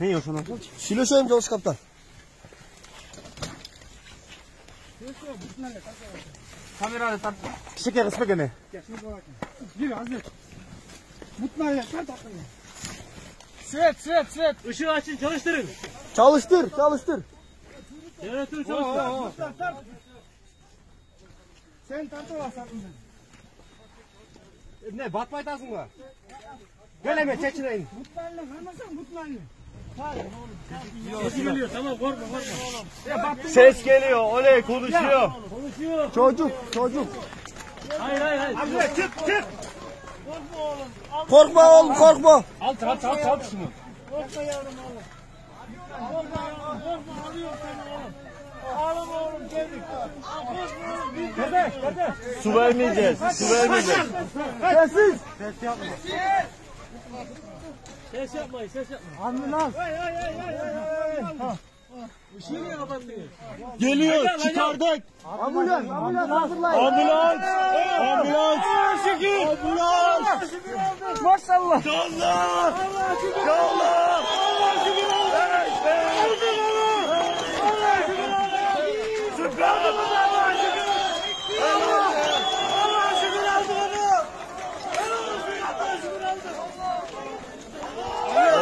Ne o şuna? Süйлөшөйм Жолуш капитан. Kamerayı tart. Kişike kısmı gene. Svet. Işığı açın, çalıştırın. Çalıştır. Jeneratörü çalıştır. Sen tartılasan. Ne batmaytasın mı? Böyle mi çeçineyin? Ses geliyor, tamam korkma. Ses geliyor, oley konuşuyor. Çocuk. Hayır. Abi çık. Korkma oğlum, korkma. Al şunu. Korkma yavrum oğlum. Korkma alıyorum seni oğlum. Ağlama oğlum geldik. Kardeş. Su vermeyeceğiz. Sessiz. Ses yapmayın. Ambulans. Işığı niye kapattınız? Geliyor, çıkardık. Ambulans hazırlayın. Ambulans. Maşallah. Allah.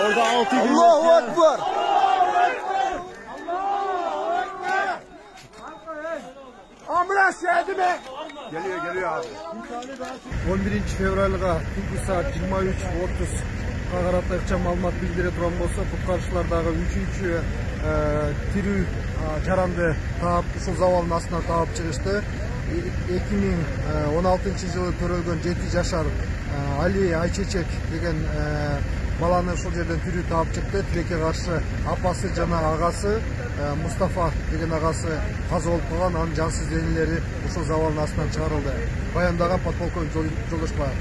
Orada 6 gün. Allahu Ekber. Ambulans geldi mi? Geliyor abi. 11 fevralga tungi saat 23:30 карата ыкчам маалымат билдире турган болсо, куткаруучулардагы 3-чү тирүү жаранды таап, ушул завалдын астынан таап чыгышты. 2016-жылы төрөлгөн 7 жашар Али Айчечек деген баланы ушул жерден тирүү таап чыкты. Тилекке каршы апасы жана агасы Мустафа деген агасы каза болуп калган, анын жансыз денелери ушул завалдын астынан чыгарылды. Баяндаган подполковник Жолдошбаев.